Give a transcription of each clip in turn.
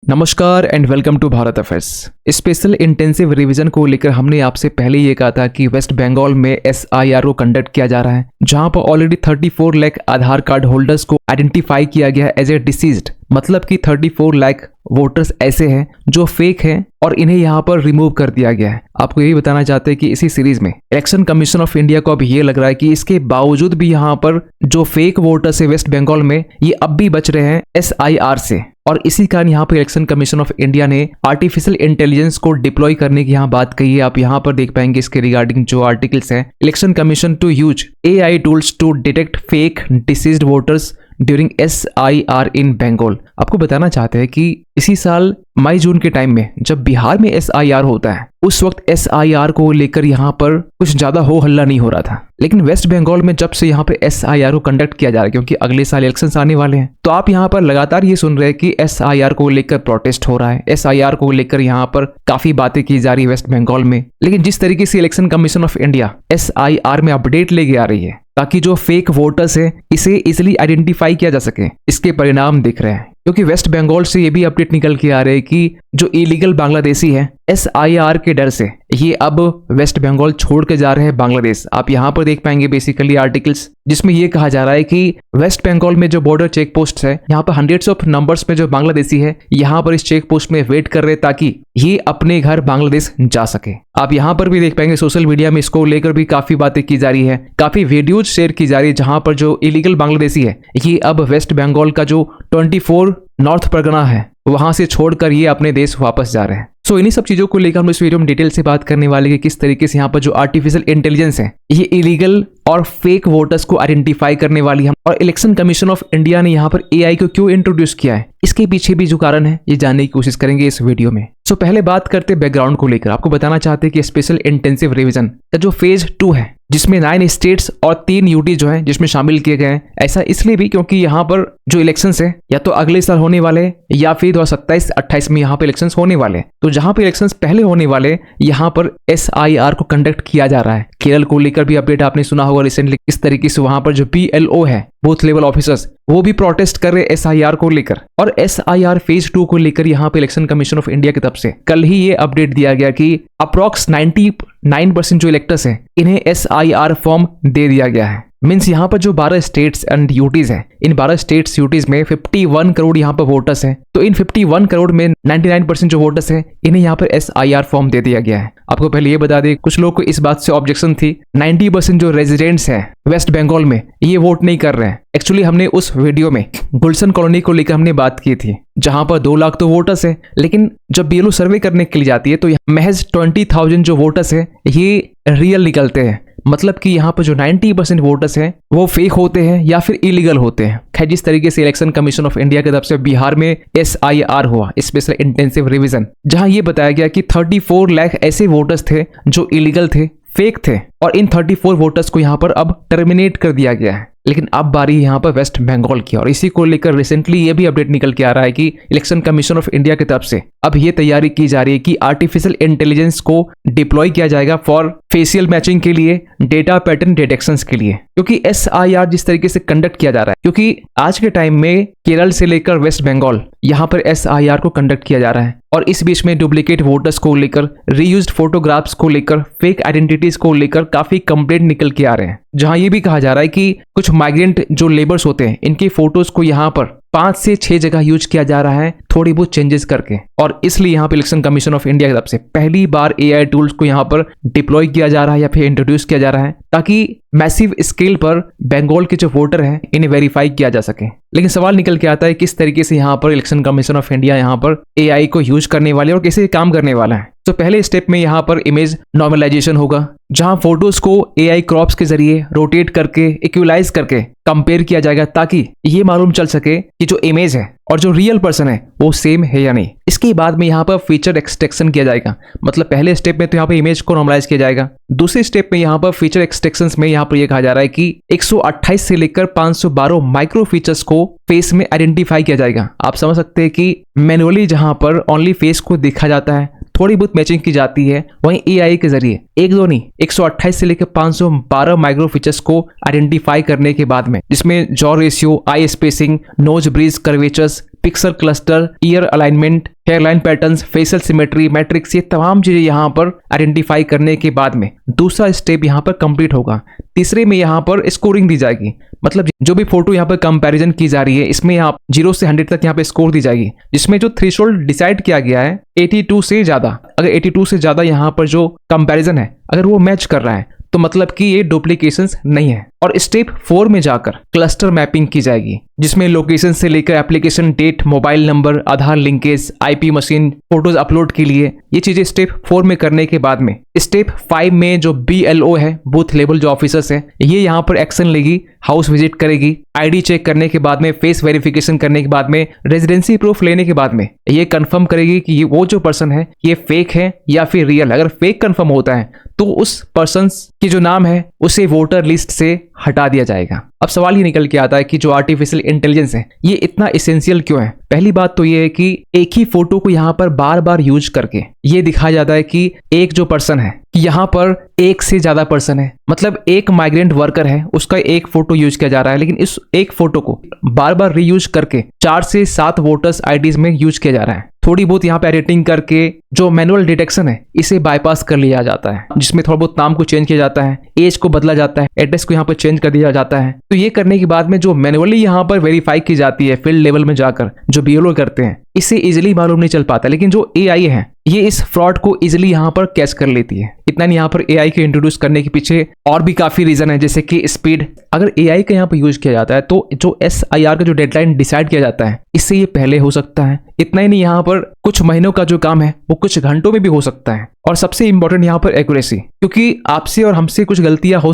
नमस्कार and welcome to Bharat affairs. Special intensive revision को लेकर हमने आपसे पहले ये कहा था कि वेस्ट बंगाल में एसआईआर को कंडक्ट किया जा रहा है, जहां पर ऑलरेडी 34 लाख आधार कार्ड होल्डर्स को आइडेंटिफाई किया गया है एज ए डिसीज्ड। मतलब कि 34 लाख वोटर्स ऐसे हैं जो फेक हैं और इन्हें यहाँ पर रिमूव कर दिया गया है। आपको यही बताना चाहते हैं कि इसी सीरीज में इलेक्शन कमीशन ऑफ इंडिया को अब ये लग रहा है कि इसके बावजूद भी यहाँ पर जो फेक वोटर्स है वेस्ट बंगाल में, ये अब भी बच रहे हैं एसआईआर से। और इसी कारण यहाँ पर इलेक्शन कमीशन ऑफ इंडिया ने आर्टिफिशियल इंटेलिजेंस को डिप्लॉय करने की यहाँ बात कही है। आप यहाँ पर देख पाएंगे इसके रिगार्डिंग जो आर्टिकल्स हैं। Election commission to use AI tools to detect fake deceased voters during SIR in Bengal. आपको बताना चाहते हैं कि इसी साल मई जून के टाइम में जब बिहार में एसआईआर होता है, उस वक्त एसआईआर को लेकर यहाँ पर कुछ ज्यादा हो हल्ला नहीं हो रहा था। लेकिन वेस्ट बंगाल में जब से यहाँ पे एसआईआर को कंडक्ट किया जा रहा है, क्योंकि अगले साल इलेक्शंस आने वाले हैं, तो आप यहाँ पर लगातार ये सुन रहे हैं कि एसआईआर को लेकर प्रोटेस्ट हो रहा है, एसआईआर को लेकर यहाँ पर काफी बातें की जा रही है वेस्ट बंगाल में। लेकिन जिस तरीके से election commission of India SIR में अपडेट लेके आ रही है ताकि जो फेक वोटर्स है इसे इजिली आइडेंटिफाई किया जा सके, इसके परिणाम दिख रहे हैं। क्योंकि वेस्ट बंगाल से ये भी अपडेट निकल के आ रहे हैं कि जो इलीगल बांग्लादेशी है, एसआईआर के डर से ये अब वेस्ट बंगाल छोड़ के जा रहे हैं बांग्लादेश। आप यहाँ पर देख पाएंगे बेसिकली आर्टिकल्स जिसमें ये कहा जा रहा है कि वेस्ट बंगाल में जो बॉर्डर चेक पोस्ट है, यहाँ पर हंड्रेड्स ऑफ नंबर्स में जो बांग्लादेशी है यहाँ पर इस चेक पोस्ट में वेट कर रहे हैं ताकि ये अपने घर बांग्लादेश जा सके। आप यहाँ पर भी देख पाएंगे सोशल मीडिया में इसको लेकर भी काफी बातें की जा रही है, काफी वीडियोज शेयर की जा रही है, जहां पर जो इलीगल बांग्लादेशी है ये अब वेस्ट बंगाल का जो 24 नॉर्थ परगना है वहां से छोड़कर ये अपने देश वापस जा रहे हैं। सो इन्हीं सब चीजों को लेकर हम इस वीडियो में डिटेल से बात करने वाले हैं कि किस तरीके से यहाँ पर जो आर्टिफिशियल इंटेलिजेंस है ये इलीगल और फेक वोटर्स को आइडेंटिफाई करने वाली है, और इलेक्शन कमीशन ऑफ इंडिया ने यहाँ पर एआई को क्यों इंट्रोड्यूस किया है, इसके पीछे भी जो कारण है ये जानने की कोशिश करेंगे इस वीडियो में। सो पहले बात करते हैं बैकग्राउंड को लेकर। आपको बताना चाहते हैं कि स्पेशल इंटेंसिव रिवीजन का जो फेज 2 है, जिसमें 9 स्टेट्स और 3 यूटी जो है जिसमें शामिल किए गए हैं। ऐसा इसलिए भी क्योंकि यहाँ पर जो इलेक्शंस है या तो अगले साल होने वाले या फिर 2027-28 में यहाँ पे इलेक्शंस होने वाले। तो जहाँ पे इलेक्शंस पहले होने वाले यहाँ पर एसआईआर को कंडक्ट किया जा रहा है। केरल को लेकर भी अपडेट आपने सुना होगा रिसेंटली, इस तरीके से वहां पर जो BLO है, बूथ लेवल ऑफिसर्स, वो भी प्रोटेस्ट कर रहे एसआईआर को लेकर। और एसआईआर फेज 2 को लेकर यहाँ पे इलेक्शन कमीशन ऑफ इंडिया की तरफ से कल ही ये अपडेट दिया गया कि अप्रॉक्स 99% जो इलेक्टर्स हैं इन्हें एसआईआर फॉर्म दे दिया गया है। मीन्स यहाँ पर जो 12 स्टेट्स एंड यूटीज हैं, इन 12 स्टेट्स यूटीज में 51 करोड़ यहाँ पर वोटर्स हैं। तो इन 51 करोड़ में 99% जो वोटर्स हैं इन्हें यहाँ पर एसआईआर फॉर्म दे दिया गया है। आपको पहले ये बता दें, कुछ लोग को इस बात से ऑब्जेक्शन थी, 90% जो रेजिडेंट्स हैं वेस्ट बंगाल में ये वोट नहीं कर रहे हैं। एक्चुअली हमने उस वीडियो में गुलशन कॉलोनी को लेकर हमने बात की थी, जहां पर 2 लाख तो वोटर्स है, लेकिन जब BLO सर्वे करने के लिए जाती है तो महज 20,000 जो वोटर्स है ये रियल निकलते हैं। मतलब कि यहाँ पर जो 90% वोटर्स हैं वो फेक होते हैं या फिर इलीगल होते हैं। खैर, जिस तरीके से इलेक्शन कमीशन ऑफ इंडिया की तरफ से बिहार में एसआईआर हुआ, स्पेशल इंटेंसिव रिवीजन, जहां ये बताया गया कि 34 लाख ऐसे वोटर्स थे जो इलीगल थे, फेक थे, और इन 34 वोटर्स को यहाँ पर अब टर्मिनेट कर दिया गया है। लेकिन अब बारी यहाँ पर वेस्ट बंगाल की, और इसी को लेकर रिसेंटली ये भी अपडेट निकल के आ रहा है कि इलेक्शन कमीशन ऑफ इंडिया की तरफ से अब ये तैयारी की जा रही है कि आर्टिफिशियल इंटेलिजेंस को डिप्लॉय किया जाएगा फॉर फेशियल मैचिंग के लिए, डेटा पैटर्न डिटेक्शंस के लिए। क्योंकि एसआईआर जिस तरीके से कंडक्ट किया जा रहा है, क्योंकि आज के टाइम में केरल से लेकर वेस्ट बंगाल यहाँ पर एसआईआर को कंडक्ट किया जा रहा है, और इस बीच में डुप्लीकेट वोटर्स को लेकर, रीयूज्ड फोटोग्राफ्स को लेकर, फेक आइडेंटिटीज को लेकर काफी कंप्लेंट निकल के आ रहे हैं। जहां ये भी कहा जा रहा है कि कुछ माइग्रेंट जो लेबर्स होते हैं इनके फोटोज को यहाँ पर 5 से 6 जगह यूज किया जा रहा है, थोड़ी बहुत चेंजेस करके। और इसलिए यहाँ पे इलेक्शन कमीशन ऑफ इंडिया की तरफ से पहली बार एआई टूल्स को यहाँ पर डिप्लॉय किया जा रहा है या फिर इंट्रोड्यूस किया जा रहा है, ताकि मैसिव स्केल पर बंगाल के जो वोटर हैं इन्हें वेरीफाई किया जा सके। लेकिन सवाल निकल के आता है किस तरीके से यहाँ पर इलेक्शन कमीशन ऑफ इंडिया यहाँ पर एआई को यूज करने वाले और कैसे काम करने वाला है। तो पहले स्टेप में यहाँ पर इमेज नॉर्मलाइजेशन होगा, जहां फोटोज को एआई क्रॉप्स के जरिए रोटेट करके, इक्वलाइज करके कंपेयर किया जाएगा, ताकि ये मालूम चल सके कि जो इमेज है और जो रियल पर्सन है वो सेम है या नहीं। इसके बाद में यहाँ पर फीचर एक्सट्रैक्शन किया जाएगा। मतलब पहले स्टेप में तो यहाँ पर इमेज को नॉर्मलाइज किया जाएगा, दूसरे स्टेप में यहाँ पर फीचर एक्सट्रैक्शन में यहाँ पर यह कहा जा रहा है कि 128 से लेकर 512 माइक्रो फीचर्स को फेस में आइडेंटिफाई किया जाएगा। आप समझ सकते हैं कि मैनुअली जहां पर ओनली फेस को देखा जाता है, थोड़ी बहुत मैचिंग की जाती है, वहीं एआई के जरिए एक दो नहीं 128 से लेकर 512 माइक्रो फीचर्स को आइडेंटिफाई करने के बाद में, जिसमें jaw ratio, eye spacing, nose bridge curvatures, pixel cluster, ear alignment, hairline patterns, facial symmetry, matrix, ये तमाम चीजें यहाँ पर आइडेंटिफाई करने के बाद में दूसरा स्टेप यहाँ पर कंप्लीट होगा। तीसरे में यहाँ पर स्कोरिंग दी जाएगी, मतलब जो भी फोटो यहाँ पर कंपैरिजन की जा रही है इसमें यहाँ 0 से 100 तक यहाँ पे स्कोर दी जाएगी, जिसमें जो थ्रेशोल्ड डिसाइड किया गया है 82 से ज्यादा, अगर 82 से ज्यादा यहाँ पर जो कंपैरिजन है अगर वो मैच कर रहा है तो मतलब कि ये डुप्लीकेशंस नहीं है। और स्टेप 4 में जाकर क्लस्टर मैपिंग की जाएगी, जिसमें लोकेशन से लेकर application date, mobile number, Aadhaar linkage, IP machine, photos upload के लिए, ये चीजें स्टेप 4 में करने के बाद में स्टेप 5 में जो BLO है, बूथ लेवल जो ऑफिसर्स है, ये यहाँ पर एक्शन लेगी, हाउस विजिट करेगी, आईडी चेक करने के बाद में, फेस वेरिफिकेशन करने के बाद में, रेजिडेंसी प्रूफ लेने के बाद में ये कंफर्म करेगी कि वो जो पर्सन है ये फेक है या फिर रियल। अगर फेक कंफर्म होता है तो उस पर्सन की जो नाम है उसे वोटर लिस्ट से हटा दिया जाएगा। अब सवाल ये निकल के आता है कि जो आर्टिफिशियल इंटेलिजेंस है ये इतना इसेंशियल क्यों है। पहली बात तो ये है कि एक ही फोटो को यहाँ पर बार बार यूज करके ये दिखाया जाता है कि एक जो पर्सन है कि यहाँ पर एक से ज्यादा पर्सन है, मतलब एक माइग्रेंट वर्कर है उसका एक फोटो यूज किया जा रहा है, लेकिन इस एक फोटो को बार बार रीयूज करके 4 से 7 वोटर्स आईडीज में यूज किया जा रहा है। थोड़ी बहुत यहाँ पे एडिटिंग करके जो मैनुअल डिटेक्शन है इसे बाईपास कर लिया जाता है, जिसमें थोड़ा बहुत नाम को चेंज किया जाता है, एज को बदला जाता है, एड्रेस को यहाँ पर चेंज कर दिया जाता है। तो ये करने के बाद में जो मैनुअली यहाँ पर वेरीफाई की जाती है फील्ड लेवल में जाकर जो BLO करते हैं, इसे इजिली मालूम नहीं चल पाता, लेकिन जो AI है ये इस फ्रॉड को इजिली यहाँ पर कैच कर लेती है। इतना नहीं, यहाँ पर AI के इंट्रोड्यूस करने के पीछे और भी काफी रीजन है, जैसे कि स्पीड। अगर AI का यहाँ पर यूज किया जाता है तो जो SIR का जो डेडलाइन डिसाइड किया जाता है इससे ये पहले हो सकता है। इतना ही नहीं, यहाँ पर कुछ महीनों का जो काम है वो कुछ घंटों में भी हो सकता है। और सबसे इंपॉर्टेंट यहाँ पर एक्यूरेसी, क्योंकि आपसे और हमसे कुछ गलतियां हो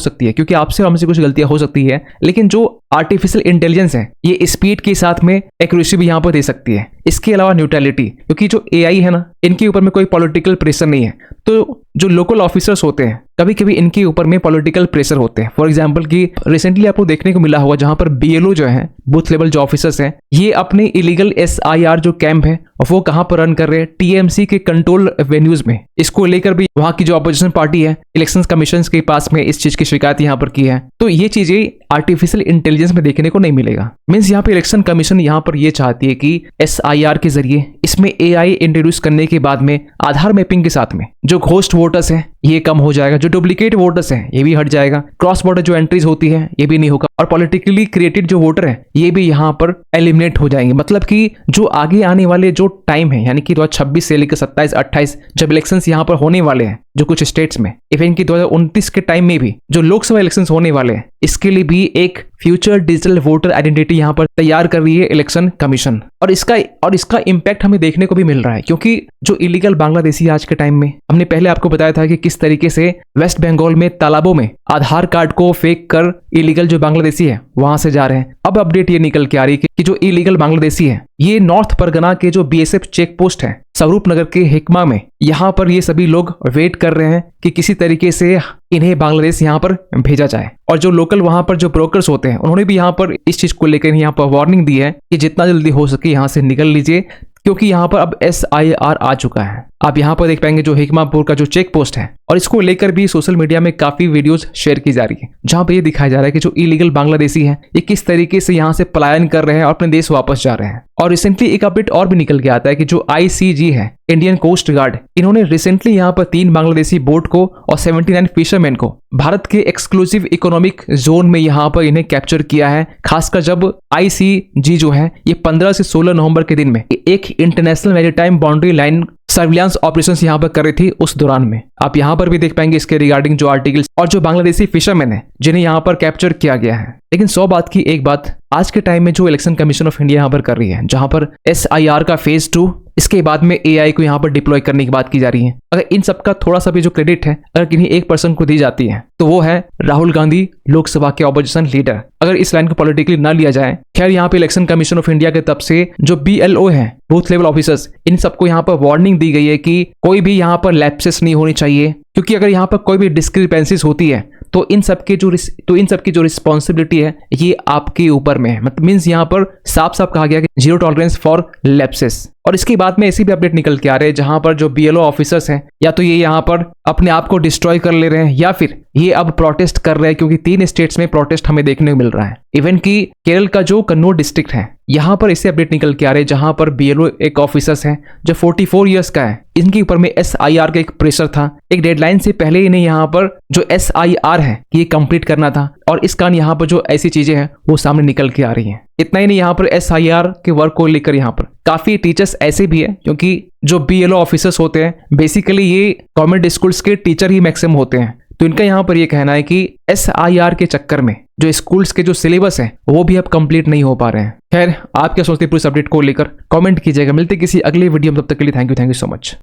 सकती है, लेकिन जो आर्टिफिशियल इंटेलिजेंस है ये स्पीड के साथ में एक्यूरेसी भी यहाँ पर दे सकती है। इसके अलावा न्यूट्रलिटी, क्योंकि जो AI है ना इनके ऊपर में कोई पॉलिटिकल प्रेशर नहीं है, तो जो लोकल ऑफिसर्स होते हैं कभी कभी इनके ऊपर में पॉलिटिकल प्रेशर होते हैं। फॉर एग्जांपल कि रिसेंटली आपको देखने को मिला होगा जहां पर BLO जो है, बूथ लेवल जो ऑफिसर्स हैं, ये अपने इलीगल SIR जो कैंप है वो कहां पर रन कर रहे हैं, TMC के कंट्रोल वेन्यूज में। इसको लेकर भी वहां की जो अपोजिशन पार्टी है इलेक्शन कमीशन के पास में इस चीज की शिकायत यहाँ पर की है। तो ये चीजें आर्टिफिशियल इंटेलिजेंस में देखने को नहीं मिलेगा। मीन्स यहाँ पे इलेक्शन कमीशन यहाँ पर ये चाहती है कि SIR के जरिए इसमें AI इंट्रोड्यूस करने के बाद में आधार मैपिंग के साथ में जो घोस्ट वोटर्स हैं ये कम हो जाएगा, जो डुप्लीकेट वोटर्स हैं ये भी हट जाएगा, क्रॉस बॉर्डर जो एंट्रीज होती है ये भी नहीं होगा, और पॉलिटिकली क्रिएटेड जो वोटर है ये भी यहाँ पर एलिमिनेट हो जाएंगे। मतलब कि जो आगे आने वाले जो टाइम है, यानी कि 2026 से लेकर 27-28 जब इलेक्शंस यहाँ पर होने वाले हैं जो कुछ स्टेट्स में, इवन की 2029 के टाइम में भी जो लोकसभा इलेक्शंस होने वाले हैं, इसके लिए भी एक फ्यूचर डिजिटल वोटर आइडेंटिटी यहाँ पर तैयार कर रही है इलेक्शन कमीशन। और इसका इम्पैक्ट हमें देखने को भी मिल रहा है, क्योंकि जो इलीगल बांग्लादेशी आज के टाइम में, हमने पहले आपको बताया था कि किस तरीके से वेस्ट बंगाल में तालाबों में आधार कार्ड को फेक कर इलीगल जो बांग्लादेशी है वहां से जा रहे हैं। अब अपडेट ये निकल के आ रही है कि जो इलीगल बांग्लादेशी है ये नॉर्थ परगना के जो BSF चेक पोस्ट है स्वरूप नगर के हिकमा में, यहाँ पर ये सभी लोग वेट कर रहे हैं कि किसी तरीके से इन्हें बांग्लादेश यहाँ पर भेजा जाए। और जो लोकल वहां पर जो ब्रोकर्स होते हैं उन्होंने भी यहाँ पर इस चीज को लेकर यहाँ पर वार्निंग दी है कि जितना जल्दी हो सके यहाँ से निकल लीजिए, क्योंकि यहाँ पर अब SIR आ चुका है। आप यहाँ पर देख पाएंगे जो हिकमापुर का जो चेक पोस्ट है, और इसको लेकर भी सोशल मीडिया में काफी वीडियोस शेयर की जा रही है, जहां पे ये दिखाया जा रहा है कि जो इलीगल बांग्लादेशी है ये किस तरीके से यहाँ से पलायन कर रहे हैं और अपने देश वापस जा रहे हैं। और रिसेंटली एक अपडेट और भी निकल के आता है कि जो ICG है, इंडियन कोस्ट गार्ड, इन्होंने रिसेंटली यहाँ पर 3 बांग्लादेशी बोट को और 79 फिशरमैन को भारत के एक्सक्लूसिव इकोनॉमिक जोन में यहाँ पर इन्हें कैप्चर किया है। खासकर जब ICG जो है ये 15 से 16 नवंबर के दिन में एक international maritime boundary line surveillance operations यहाँ पर कर रही थी उस दौरान में। आप यहाँ पर भी देख पाएंगे इसके रिगार्डिंग जो आर्टिकल्स और जो बांग्लादेशी फिशरमैन है जिन्हें यहाँ पर कैप्चर किया गया है। लेकिन 100 बात की एक बात, आज के टाइम में जो इलेक्शन कमीशन ऑफ इंडिया यहाँ पर कर रही है, जहां पर SIR का फेज 2, इसके बाद में AI को यहाँ पर डिप्लॉय करने की बात की जा रही है, अगर इन सब का थोड़ा सा भी जो क्रेडिट है अगर किन्हीं एक पर्सन को दी जाती है तो वो है राहुल गांधी, लोकसभा के ऑपोजिशन लीडर। अगर इस लाइन को पॉलिटिकली ना लिया जाए, खैर यहाँ पे इलेक्शन कमीशन ऑफ इंडिया के तब से जो BLO है, बूथ लेवल ऑफिसर्स, इन सबको यहाँ पर वार्निंग दी गई है कि कोई भी यहाँ पर लैप्सेस नहीं होनी चाहिए, क्योंकि अगर यहाँ पर कोई भी डिस्क्रिपेंसीज होती है तो इन सब की जो रिस्पॉन्सिबिलिटी है ये आपके ऊपर में है। मतलब मीन्स यहाँ पर साफ साफ कहा गया कि 0 टॉलरेंस फॉर लैप्सेस। और इसके बाद में ऐसी भी अपडेट निकल के आ रहे हैं जहां पर जो बीएलओ ऑफिसर्स हैं या तो ये यहाँ पर अपने आप को डिस्ट्रॉय कर ले रहे हैं या फिर ये अब प्रोटेस्ट कर रहे हैं, क्योंकि 3 स्टेट्स में प्रोटेस्ट हमें देखने को मिल रहा है। इवन कि केरल का जो कन्नौज डिस्ट्रिक्ट है यहाँ पर ऐसे अपडेट निकल के आ रहे हैं जहां पर बीएलओ एक ऑफिसर्स हैं जो 44 इयर्स का है। इनके ऊपर में एसआईआर का एक प्रेशर था, एक डेडलाइन से पहले इन्हें यहाँ पर जो एसआईआर है ये कंप्लीट करना था, और इस कारण यहाँ पर जो ऐसी चीजें हैं वो सामने निकल के आ रही हैं। इतना ही नहीं, यहाँ पर एसआईआर के वर्क को लेकर यहाँ पर काफी टीचर्स ऐसे भी है, क्योंकि जो बीएलओ ऑफिसर्स होते हैं बेसिकली ये गवर्नमेंट स्कूल्स के टीचर ही मैक्सिमम होते हैं। तो इनका यहाँ पर ये कहना है कि एसआईआर के चक्कर में जो स्कूल्स के जो सिलेबस है वो भी अब कंप्लीट नहीं हो पा रहे हैं। खैर, आप क्या सोचते हैं पूरे अपडेट को लेकर कमेंट कीजिएगा। मिलते किसी अगली वीडियो में, तब तक के लिए थैंक यू सो मच।